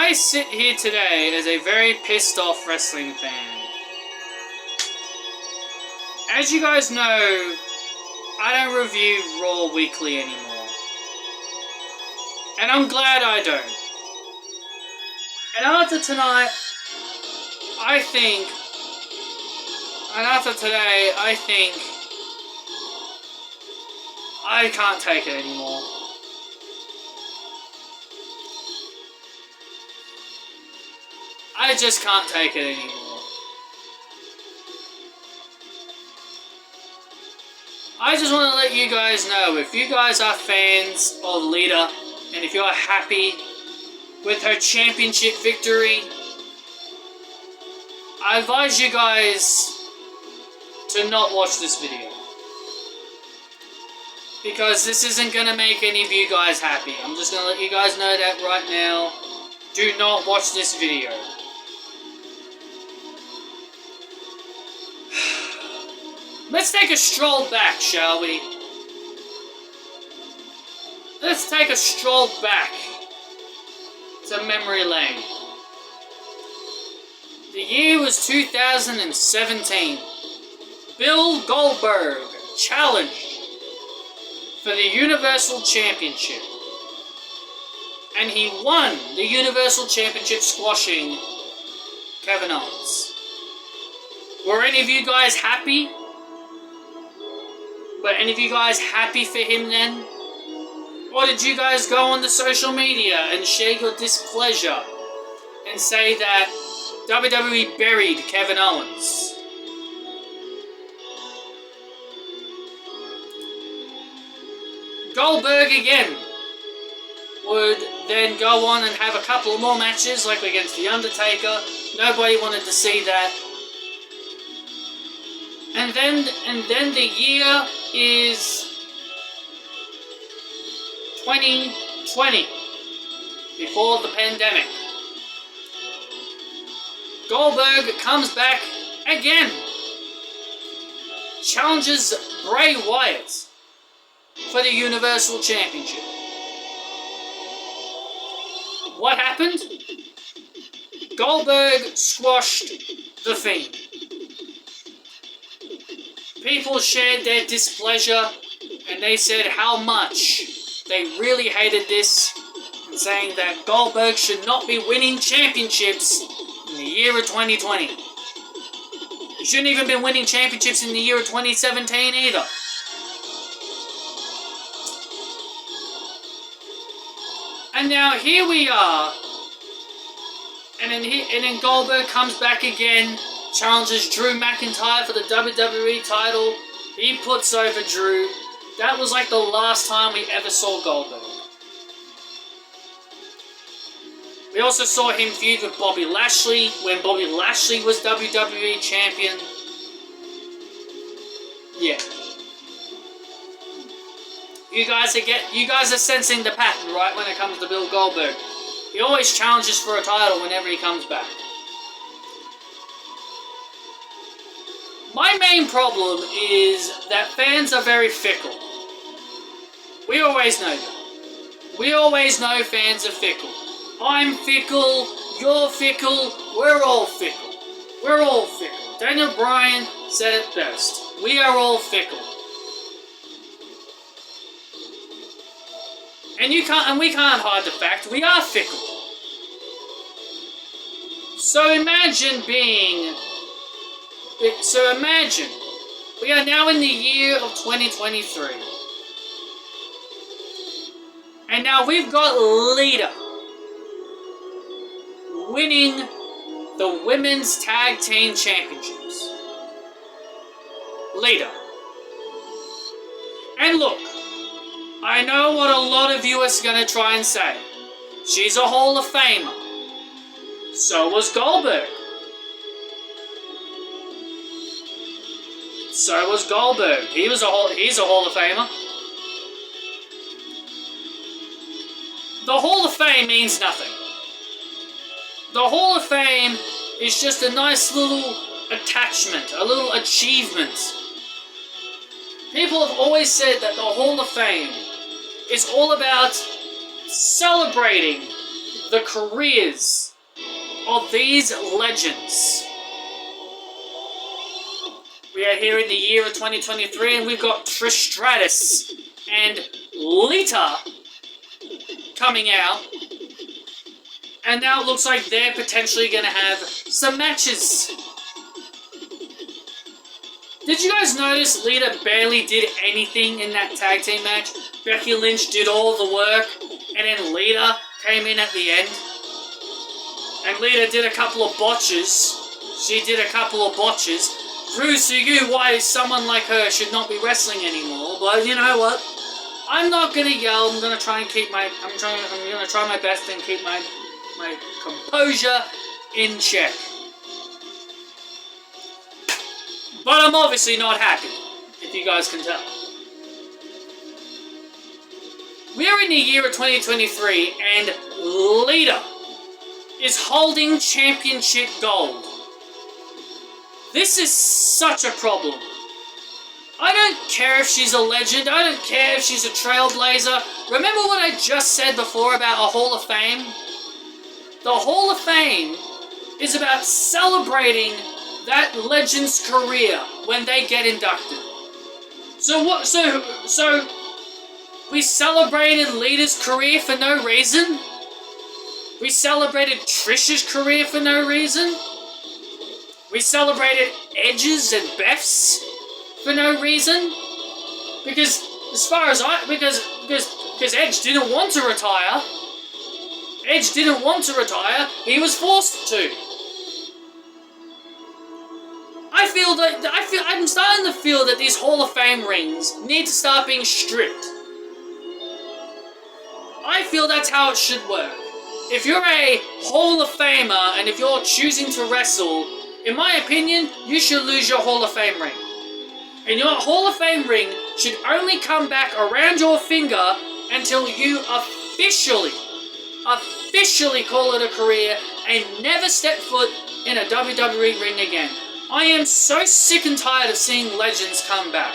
I sit here today as a very pissed off wrestling fan. As you guys know, I don't review Raw weekly anymore. And I'm glad I don't. And after tonight, after today, I think I can't take it anymore. I just can't take it anymore. I just want to let you guys know, if you guys are fans of Lita, and if you're happy with her championship victory, I advise you guys to not watch this video. Because this isn't going to make any of you guys happy. I'm just going to let you guys know that right now. Do not watch this video. Let's take a stroll back, shall we? Let's take a stroll back to memory lane. The year was 2017. Bill Goldberg challenged for the Universal Championship. And he won the Universal Championship, squashing Kevin Owens. Were any of you guys happy? Were any of you guys happy for him then? Or did you guys go on the social media and share your displeasure and say that WWE buried Kevin Owens? Goldberg again would then go on and have a couple of more matches, like against The Undertaker. Nobody wanted to see that. And then the year is 2020, before the pandemic. Goldberg comes back again, challenges Bray Wyatt for the Universal Championship. What happened? Goldberg squashed The Fiend. People shared their displeasure, and they said how much they really hated this, and saying that Goldberg should not be winning championships in the year of 2020. He shouldn't even been winning championships in the year of 2017 either. And now here we are, and then Goldberg comes back again, challenges Drew McIntyre for the WWE title. He puts over Drew. That was like the last time we ever saw Goldberg. We also saw him feud with Bobby Lashley when Bobby Lashley was WWE champion. Yeah. You guys are sensing the pattern, right, when it comes to Bill Goldberg. He always challenges for a title whenever he comes back. My main problem is that fans are very fickle. We always know that. We always know fans are fickle. I'm fickle, you're fickle, we're all fickle. We're all fickle. Daniel Bryan said it best. We are all fickle. And we can't hide the fact we are fickle. So imagine we are now in the year of 2023. And now we've got Lita winning the Women's Tag Team Championships. Lita. And look, I know what a lot of you are going to try and say. She's a Hall of Famer. So was Goldberg. So was Goldberg. He's a Hall of Famer. The Hall of Fame means nothing. The Hall of Fame is just a nice little attachment, a little achievement. People have always said that the Hall of Fame is all about celebrating the careers of these legends. We are here in the year of 2023, and we've got Trish Stratus and Lita coming out. And now it looks like they're potentially going to have some matches. Did you guys notice Lita barely did anything in that tag team match? Becky Lynch did all the work, and then Lita came in at the end. And Lita did a couple of botches. She did a couple of botches. Proves to you why someone like her should not be wrestling anymore. But you know what? I'm not gonna yell. I'm gonna try and keep my. I'm gonna try my best and keep my composure in check. But I'm obviously not happy, if you guys can tell. We are in the year of 2023, and Lita is holding championship gold. This is such a problem. I don't care if she's a legend. I don't care if she's a trailblazer. Remember what I just said before about a Hall of Fame? The Hall of Fame is about celebrating that legend's career when they get inducted. So what? So we celebrated Lita's career for no reason? We celebrated Trish's career for no reason? We celebrated Edge's and Beth's for no reason? Because as far as because Edge didn't want to retire. Edge didn't want to retire. He was forced to. I'm starting to feel that these Hall of Fame rings need to start being stripped. I feel that's how it should work. If you're a Hall of Famer and if you're choosing to wrestle, in my opinion, you should lose your Hall of Fame ring. And your Hall of Fame ring should only come back around your finger until you officially call it a career and never step foot in a WWE ring again. I am so sick and tired of seeing legends come back.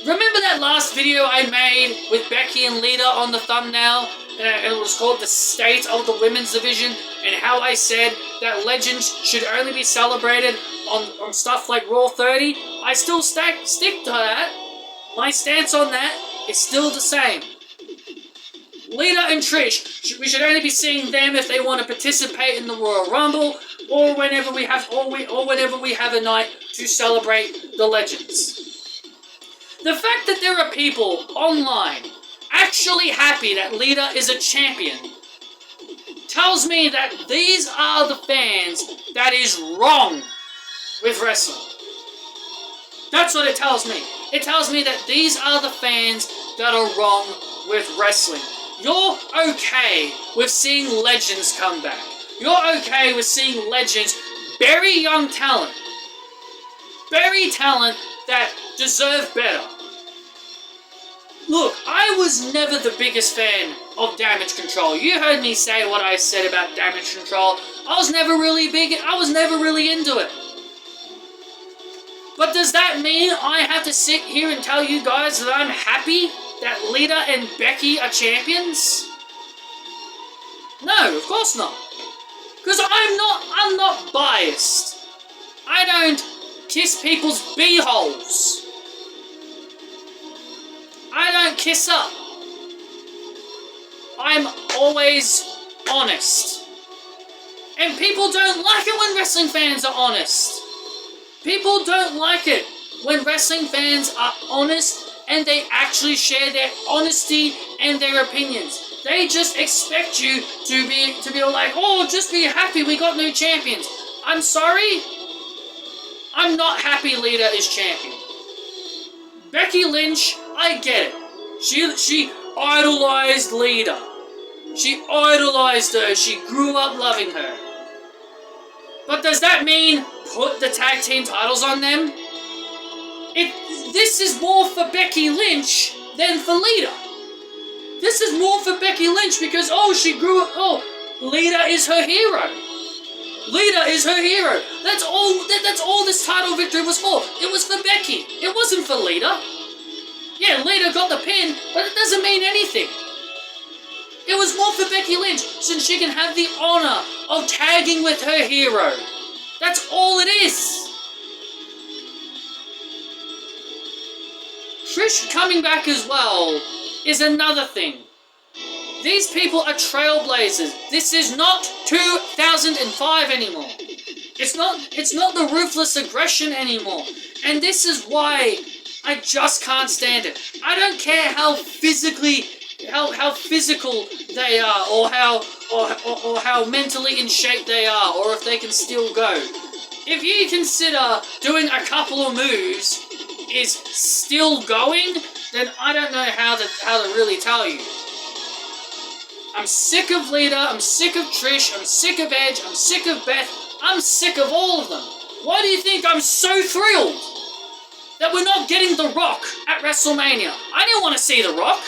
Remember that last video I made with Becky and Lita on the thumbnail? And it was called The State of the Women's Division, and how I said that legends should only be celebrated on stuff like Raw 30? I still stick to that. My stance on that is still the same. Lita and Trish, we should only be seeing them if they want to participate in the Royal Rumble, or whenever we have a night to celebrate the legends. The fact that there are people online actually happy that Lita is a champion tells me that these are the fans that is wrong with wrestling. That's what it tells me. It tells me that these are the fans that are wrong with wrestling. You're okay with seeing legends come back. You're okay with seeing legends bury young talent. Bury talent that deserve better. Look, I was never the biggest fan of Damage Control. You heard me say what I said about Damage Control. I was never really into it. But does that mean I have to sit here and tell you guys that I'm happy that Lita and Becky are champions? No, of course not. Because I'm not biased. I don't kiss people's beeholes. I don't kiss up. I'm always honest. And people don't like it when wrestling fans are honest. People don't like it when wrestling fans are honest and they actually share their honesty and their opinions. They just expect you to be like, oh, just be happy we got new champions. I'm sorry. I'm not happy Lita is champion. Becky Lynch, I get it. She idolized Lita. She idolized her. She grew up loving her. But does that mean put the tag team titles on them? This is more for Becky Lynch than for Lita. This is more for Becky Lynch because, she grew up, Lita is her hero. Lita is her hero. That's all this title victory was for. It was for Becky. It wasn't for Lita. Yeah, Lita got the pin, but it doesn't mean anything. It was more for Becky Lynch, since she can have the honor of tagging with her hero. That's all it is. Trish coming back as well is another thing. These people are trailblazers. This is not 2005 anymore. It's not the ruthless aggression anymore. And this is why I just can't stand it. I don't care how physical they are, or how mentally in shape they are, or if they can still go. If you consider doing a couple of moves is still going, then I don't know how to really tell you. I'm sick of Lita, I'm sick of Trish, I'm sick of Edge, I'm sick of Beth, I'm sick of all of them. Why do you think I'm so thrilled that we're not getting The Rock at WrestleMania? I didn't want to see The Rock.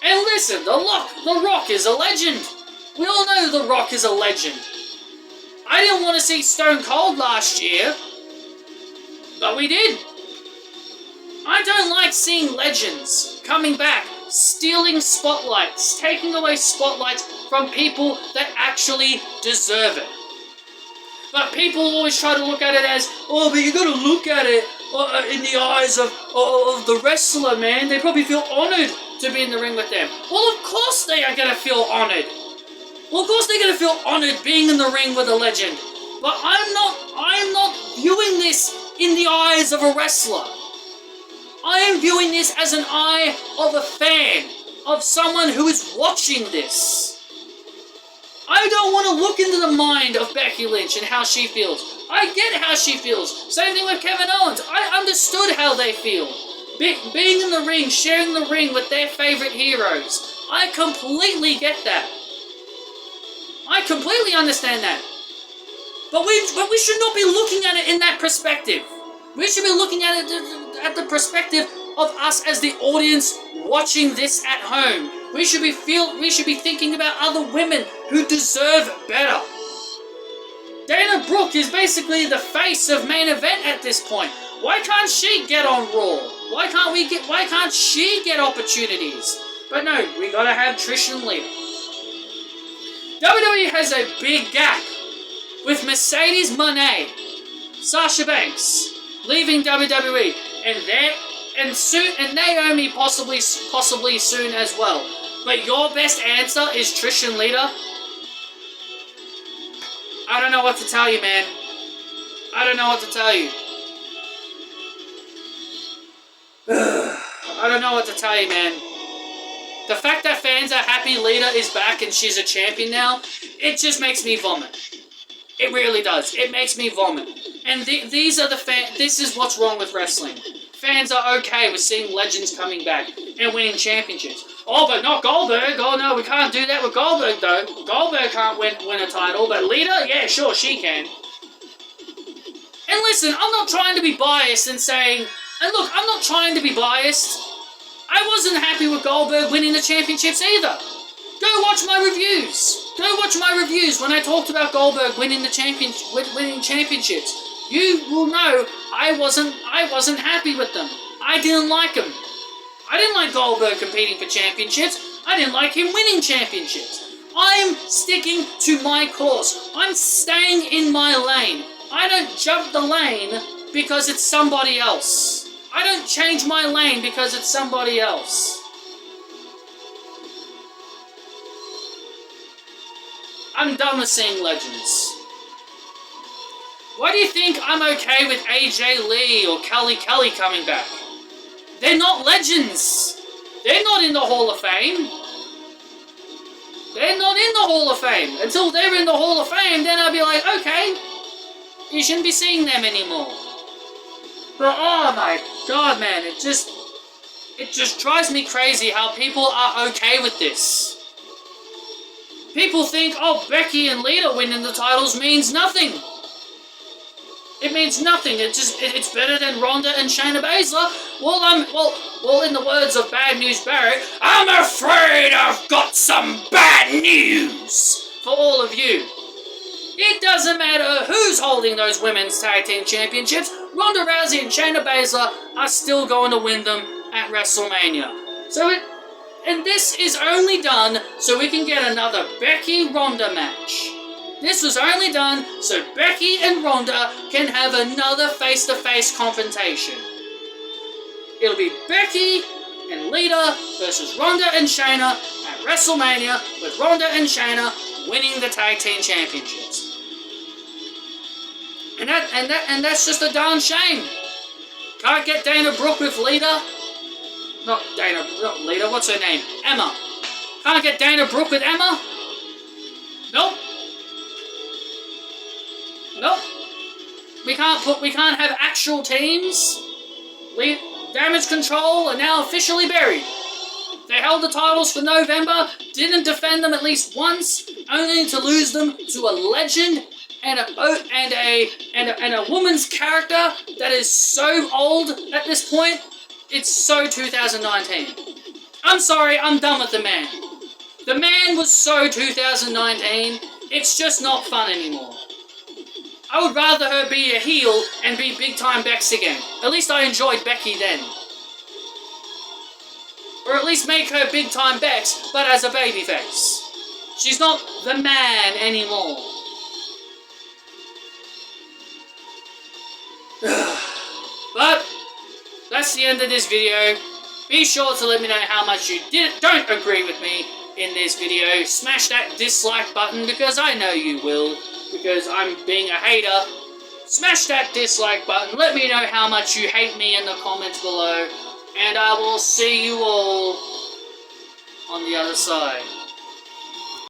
And listen, The Rock is a legend. We all know The Rock is a legend. I didn't want to see Stone Cold last year, but we did. I don't like seeing legends coming back, stealing spotlights, taking away spotlights from people that actually deserve it. But people always try to look at it as, oh, but you got to look at it in the eyes of the wrestler, man. They probably feel honored to be in the ring with them. Well, of course they are going to feel honored. Well, of course they're going to feel honored being in the ring with a legend. But I'm not viewing this in the eyes of a wrestler. I am viewing this as an eye of a fan, of someone who is watching this. I don't want to look into the mind of Becky Lynch and how she feels. I get how she feels. Same thing with Kevin Owens. I understood how they feel. Being in the ring, sharing the ring with their favorite heroes. I completely get that. I completely understand that. But we should not be looking at it in that perspective. We should be looking at it at the perspective of us as the audience watching this at home. We should be thinking about other women who deserve better. Dana Brooke is basically the face of main event at this point. Why can't she get on Raw? Why can't she get opportunities? But no, we gotta have Trish and Lita. WWE has a big gap with Mercedes Moné, Sasha Banks leaving WWE, and Naomi possibly soon as well. But your best answer is Trish and Lita? I don't know what to tell you, man. I don't know what to tell you. I don't know what to tell you, man. The fact that fans are happy Lita is back and she's a champion now, it just makes me vomit. It really does. It makes me vomit. And these are the fans. This is what's wrong with wrestling. Fans are okay with seeing legends coming back and winning championships. Oh, but not Goldberg. Oh, no, we can't do that with Goldberg, though. Goldberg can't win a title, but Lita, yeah, sure, she can. And listen, I'm not trying to be biased and saying... And look, I'm not trying to be biased. I wasn't happy with Goldberg winning the championships either. Go watch my reviews. Go watch my reviews when I talked about Goldberg winning championships. You will know I wasn't happy with them. I didn't like him. I didn't like Goldberg competing for championships. I didn't like him winning championships. I'm sticking to my course. I'm staying in my lane. I don't jump the lane because it's somebody else. I don't change my lane because it's somebody else. I'm done with seeing legends. Why do you think I'm okay with AJ Lee or Kelly Kelly coming back? They're not legends. They're not in the Hall of Fame. They're not in the Hall of Fame. Until they're in the Hall of Fame, then I'll be like, okay, you shouldn't be seeing them anymore. But oh my god, man, it just drives me crazy how people are okay with this. People think, oh, Becky and Lita winning the titles means nothing. It means nothing. It's better than Ronda and Shayna Baszler. Well, in the words of Bad News Barrett, I'm afraid I've got some bad news for all of you. It doesn't matter who's holding those women's tag team championships. Ronda Rousey and Shayna Baszler are still going to win them at WrestleMania. So And this is only done so we can get another Becky-Ronda match. This was only done so Becky and Ronda can have another face-to-face confrontation. It'll be Becky and Lita versus Ronda and Shayna at WrestleMania, with Ronda and Shayna winning the tag team championships. And that's just a darn shame. Can't get Dana Brooke with Lita. Not Lita, what's her name? Emma. Can't get Dana Brooke with Emma? Nope. Nope. We can't have actual teams. Damage Control are now officially buried. They held the titles for November, didn't defend them at least once, only to lose them to a legend and a woman's character that is so old at this point. It's so 2019. I'm sorry, I'm done with the man. The man was so 2019, it's just not fun anymore. I would rather her be a heel and be big time Bex again. At least I enjoyed Becky then. Or at least make her big time Bex, but as a babyface. She's not the man anymore. But that's the end of this video. Be sure to let me know how much you don't agree with me in this video. Smash that dislike button, because I know you will, because I'm being a hater. Smash that dislike button. Let me know how much you hate me in the comments below. And I will see you all on the other side.